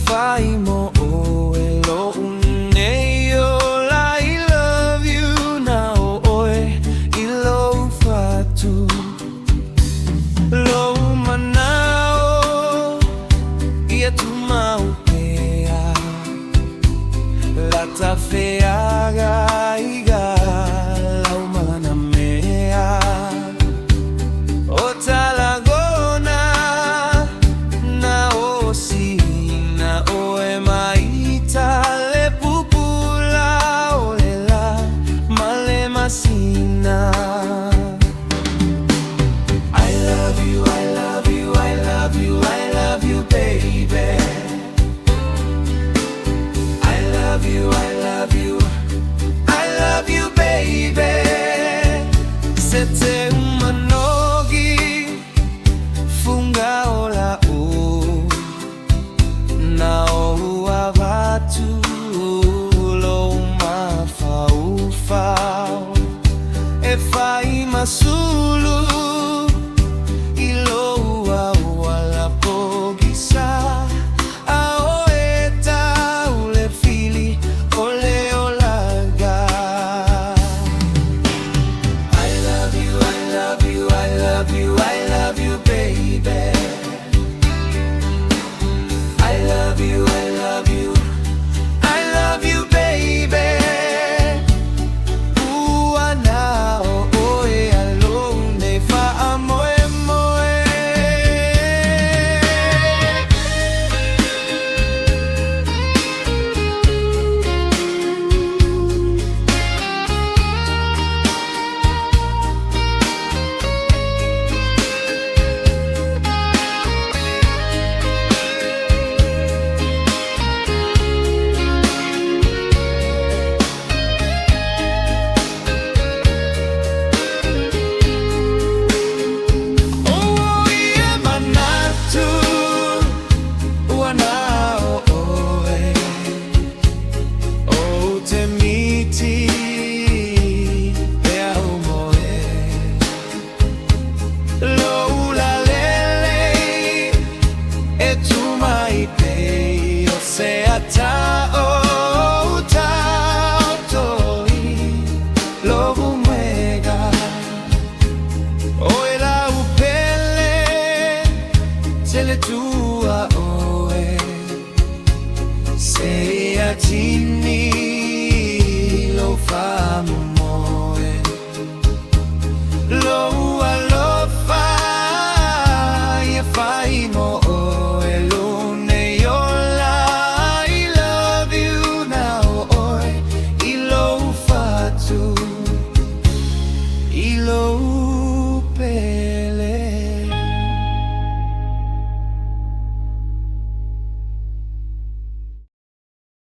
Falemoe lo uneo la I love you now oe I lo fatu lo manao ia tu maupea la tafeaga iga lau mana mea o talagona na osi oe maita le pupula olela male masina. I love you, I love you, I love you, I love you, baby. I love you, I love you, I love you, baby. Sete umanogi funga ola naoa watu lo mafaufau e fai masulu I loa wala pogisa aoeta ule fili ole olaga. I love you, I love you, I love you, I love you, baby. I love you, I love you, I love you, baby. Ua nao oe alone Falemoe moe. Tua oe sei a tini lo Falemoe lo